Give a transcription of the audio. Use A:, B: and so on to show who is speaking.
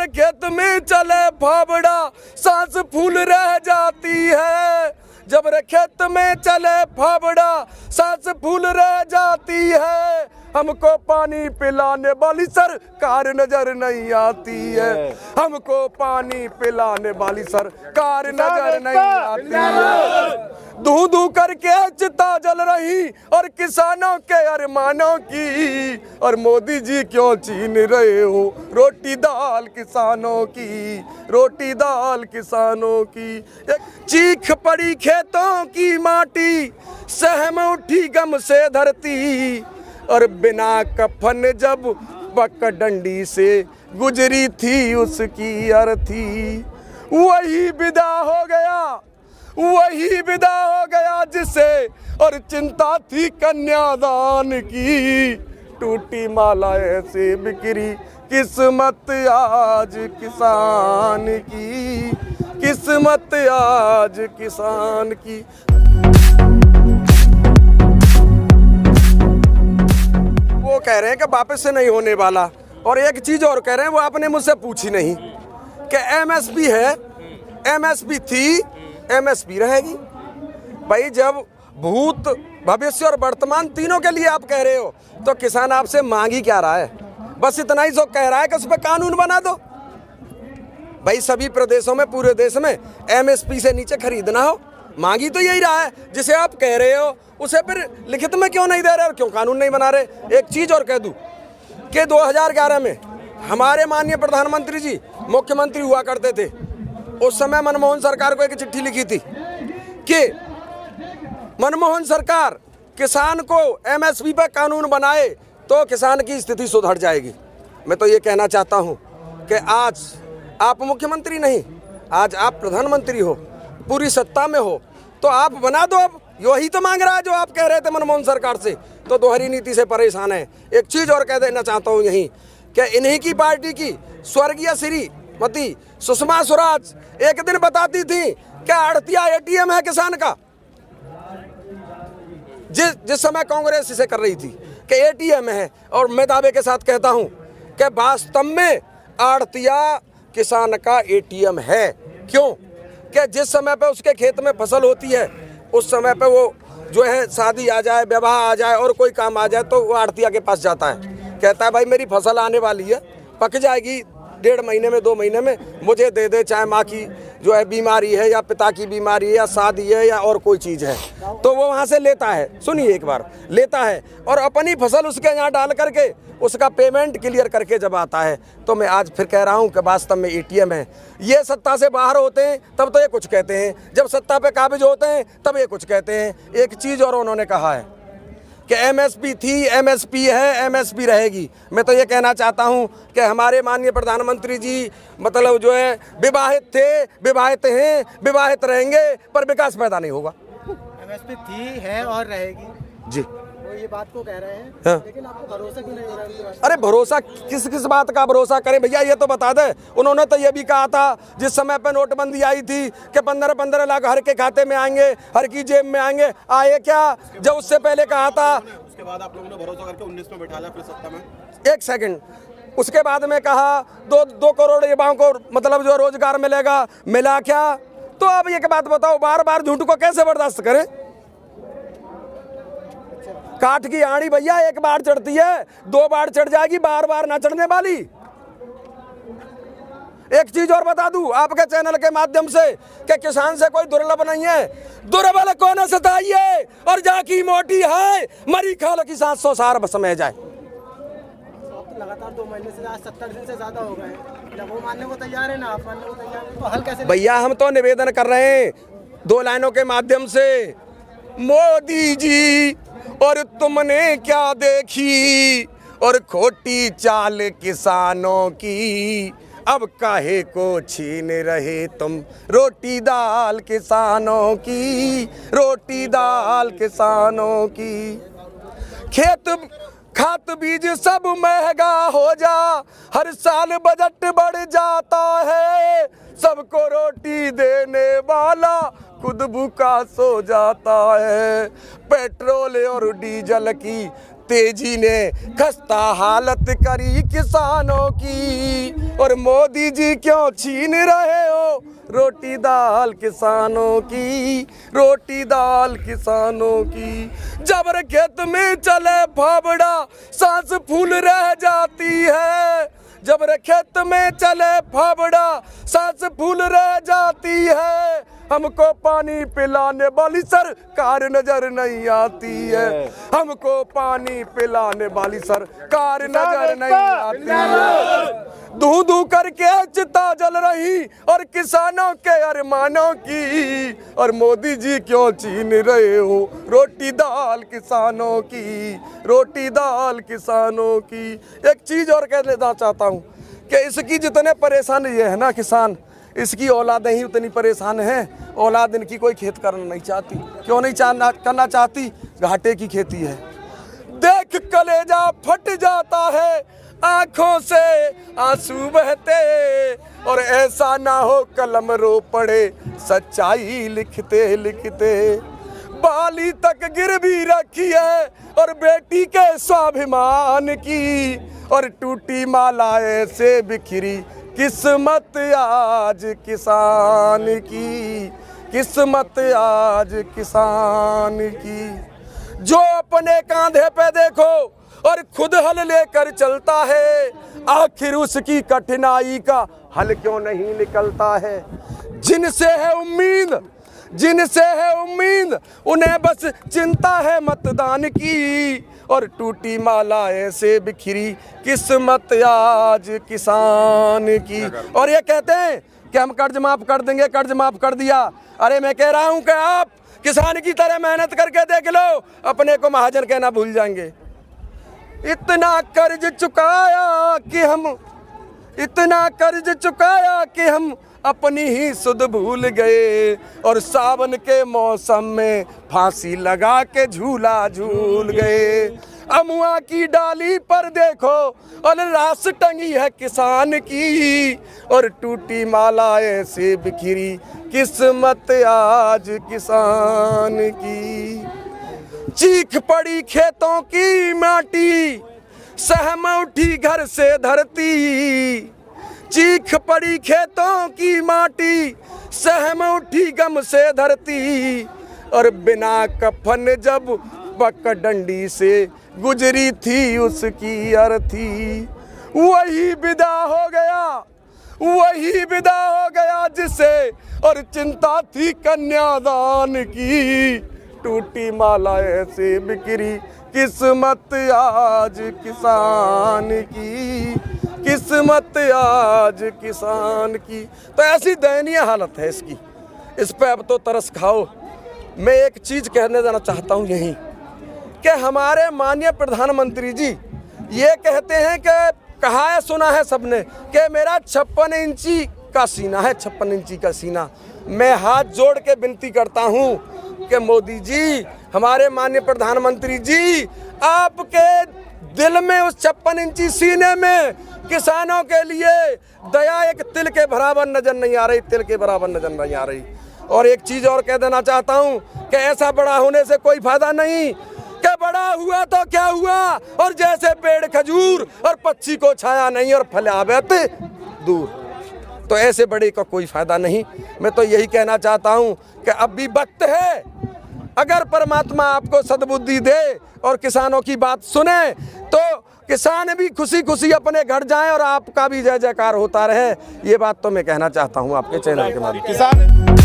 A: अरे खेत में चले फावड़ा सांस फूल रह जाती है, जब रे खेत में चले फावड़ा सांस फूल रह जाती है, हमको पानी पिलाने वाली सरकार नजर नहीं आती है, हमको पानी पिलाने वाली सरकार नजर नहीं आती है। धू धू करके चिता जल रही और किसानों के अरमानों की, और मोदी जी क्यों छीन रहे हो रोटी दाल किसानों की, रोटी दाल किसानों की। एक चीख पड़ी खेतों की माटी, सहम उठी गम से धरती, और बिना कफन जब पगडंडी से गुजरी थी उसकी अर्थी, वही विदा हो गया, वही विदा हो गया जिसे और चिंता थी कन्यादान की, टूटी माला ऐसे बिखरी किस्मत आज किसान की, किस्मत आज किसान की। वो कह रहे हैं कि वापस से नहीं होने वाला, और एक चीज और कह रहे हैं वो आपने मुझसे पूछी नहीं कि एमएसपी है, एमएसपी थी, एमएसपी रहेगी। भाई जब भूत भविष्य और वर्तमान तीनों के लिए आप कह रहे हो तो किसान आपसे मांग ही क्या रहा है? बस इतना ही जो कह रहा है कि उस पर कानून बना दो। भाई सभी प्रदेशों में, पूरे देश में एमएसपी से नीचे खरीदना हो, मांगी तो यही रहा है। जिसे आप कह रहे हो उसे फिर लिखित में क्यों नहीं दे रहे और क्यों कानून नहीं बना रहे? एक चीज और कह दूं कि 2011 में हमारे माननीय प्रधानमंत्री जी मुख्यमंत्री हुआ करते थे, उस समय मनमोहन सरकार को एक चिट्ठी लिखी थी कि मनमोहन सरकार किसान को एमएसपी पर कानून बनाए तो किसान की स्थिति सुधर जाएगी। मैं तो ये कहना चाहता हूँ कि आज आप मुख्यमंत्री नहीं, आज आप प्रधानमंत्री हो, पूरी सत्ता में हो, तो आप बना दो। अब यही तो मांग रहा है जो आप कह रहे थे मनमोहन सरकार से, तो दोहरी नीति से परेशान है। एक चीज और कह देना चाहता हूँ यहीं कि इन्हीं की पार्टी की स्वर्गीय श्रीमती सुषमा स्वराज एक दिन बताती थी कि अड़तिया एटीएम है किसान का। जिस समय कांग्रेस इसे कर रही थी कि एटीएम है, और मैं दावे के साथ कहता हूं कि वास्तव में आड़तिया किसान का एटीएम है। क्यों? कि जिस समय पे उसके खेत में फसल होती है उस समय पे वो जो है शादी आ जाए, विवाह आ जाए और कोई काम आ जाए तो वो आड़तिया के पास जाता है, कहता है भाई मेरी फसल आने वाली है, पक जाएगी 1.5 महीने में, 2 महीने में, मुझे दे दे, चाहे माँ की जो है बीमारी है या पिता की बीमारी है या शादी है या और कोई चीज़ है, तो वो वहाँ से लेता है। सुनिए एक बार, लेता है और अपनी फसल उसके यहाँ डाल करके उसका पेमेंट क्लियर करके जब आता है। तो मैं आज फिर कह रहा हूँ कि वास्तव में एटीएम है। ये सत्ता से बाहर होते हैं तब तो ये कुछ कहते हैं, जब सत्ता पे काबिज होते हैं तब ये कुछ कहते हैं। एक चीज़ और उन्होंने कहा है कि एमएसपी थी, एमएसपी है, एमएसपी रहेगी। मैं तो ये कहना चाहता हूँ कि हमारे माननीय प्रधानमंत्री जी मतलब जो है विवाहित थे, विवाहित हैं, विवाहित रहेंगे, पर विकास पैदा नहीं होगा।
B: एमएसपी थी, है और रहेगी
A: जी,
B: वो ये बात को कह रहे हैं।
A: हाँ।
B: लेकिन आपको भरोसा क्यों नहीं हो रहा है?
A: अरे भरोसा किस किस बात का भरोसा करें भैया, ये तो बता दे। उन्होंने तो ये भी कहा था जिस समय पे नोटबंदी आई थी कि 15-15 लाख हर के खाते में आएंगे, हर की जेब में आएंगे। आए क्या? जब उससे पहले कहा था,
C: उसके बाद आप लोगों ने भरोसा करके 19 में बैठा लिया फिर सत्ता में।
A: एक सेकंड, उसके बाद में कहा 2 करोड़ युवाओं को मतलब जो रोजगार मिलेगा, मिला क्या? तो अब ये बात बताओ, बार बार झूठ को कैसे बर्दाश्त करें? काठ की आड़ी भैया एक बार चढ़ती है, 2 बार चढ़ जाएगी, बार बार ना चढ़ने वाली। एक चीज और बता दूं आपके चैनल के माध्यम से कि किसान से कोई दुर्लभ नहीं है, दुर्बल को न सताइए और जाकी मोटी है, मरी खाल की 700 सार बस में जाए।
B: लगातार 2 महीने से, आज 70 दिन से ज्यादा हो गए, जब वो मानने को तैयार है ना आप मानने को तैयार है, तो हल कैसे?
A: भैया हम तो निवेदन कर रहे हैं 2 लाइनों के माध्यम से, मोदी जी और तुमने क्या देखी और खोटी चाल किसानों की, अब काहे को छीन रहे तुम रोटी दाल किसानों की, रोटी दाल किसानों की। खेत खाद बीज सब महंगा हो जा, हर साल बजट बढ़ जाता है, सबको रोटी देने वाला खुद भूखा सो जाता है। पेट्रोल और डीजल की तेजी ने खस्ता हालत करी किसानों की। और मोदी जी क्यों छीन रहे हो रोटी दाल किसानों की, रोटी दाल किसानों की। जबर खेत में चले फावड़ा सांस फूल रह जाती है, जबर खेत में चले फावड़ा सांस फूल रह जाती है। हमको पानी पिलाने वाली सरकार नजर नहीं आती है, हमको पानी पिलाने वाली सरकार नजर नहीं आती है। धू धू करके चिता जल रही और किसानों के अरमानों की। और मोदी जी क्यों छीन रहे हो रोटी दाल किसानों की, रोटी दाल किसानों की। एक चीज और कह देना चाहता हूँ कि इसकी जितने परेशान ये है ना किसान, इसकी औलादें ही उतनी परेशान हैं। औलाद इनकी कोई खेत करना नहीं चाहती। क्यों नहीं करना चाहती? घाटे की खेती है। देख कलेजा फट जाता है, आंखों से आंसू बहते। और ऐसा ना हो कलम रो पड़े सच्चाई लिखते लिखते। बाली तक गिर भी रखी है और बेटी के स्वाभिमान की। और टूटी मालाएं से बिखरी किस्मत आज किसान की, किस्मत आज किसान की। जो अपने कांधे पे देखो और खुद हल लेकर चलता है, आखिर उसकी कठिनाई का हल क्यों नहीं निकलता है। जिनसे है उम्मीद, जिनसे है उम्मीद, उन्हें बस चिंता है मतदान की। और टूटी माला ऐसे बिखरी किस्मत आज किसान की। और ये कहते हैं कि हम कर्ज माफ कर देंगे, कर्ज माफ कर दिया। अरे मैं कह रहा हूं कि आप किसान की तरह मेहनत करके देख लो, अपने को महाजन कहना भूल जाएंगे। इतना कर्ज चुकाया कि हम, इतना कर्ज चुकाया कि हम अपनी ही सुध भूल गए। और सावन के मौसम में फांसी लगा के झूला झूल गए। अमुआ की डाली पर देखो और रास टंगी है किसान की। और टूटी माला ऐसे बिखरी किस्मत आज किसान की। चीख पड़ी खेतों की माटी, सहम उठी घर से धरती। चीख पड़ी खेतों की माटी, सहम उठी गम से धरती। और बिना कफन जब पगडंडी से गुजरी थी उसकी अर्थी। वही विदा हो गया, वही विदा हो गया जिसे और चिंता थी कन्यादान की। टूटी माला ऐसे बिखरी किस्मत आज किसान की, किस्मत आज किसान की। तो ऐसी दयनीय हालत है इसकी, इस पे अब तो तरस खाओ। मैं एक चीज कहने देना चाहता हूँ यहीं कि हमारे माननीय प्रधानमंत्री जी ये कहते हैं कि कहा है सुना है सबने कि मेरा 56 इंची का सीना है, 56 इंची का सीना। मैं हाथ जोड़ के विनती करता हूँ कि मोदी जी, हमारे माननीय प्रधानमंत्री जी, आपके दिल में उस 56 इंची सीने में किसानों के लिए दया एक तिल के बराबर नजर नहीं आ रही, तिल के बराबर नजर नहीं आ रही। और एक चीज और कह देना चाहता हूँ कि ऐसा बड़ा होने से कोई फायदा नहीं कि बड़ा हुआ तो क्या हुआ, और जैसे पेड़ खजूर और पक्षी को छाया नहीं और फलावत दूर। तो ऐसे बड़े का कोई फायदा नहीं। मैं तो यही कहना चाहता हूँ कि अब भी वक्त है, अगर परमात्मा आपको सद्बुद्धि दे और किसानों की बात सुने तो किसान भी खुशी खुशी अपने घर जाएं और आपका भी जय जयकार होता रहे। ये बात तो मैं कहना चाहता हूँ आपके चैनल के माध्यम से।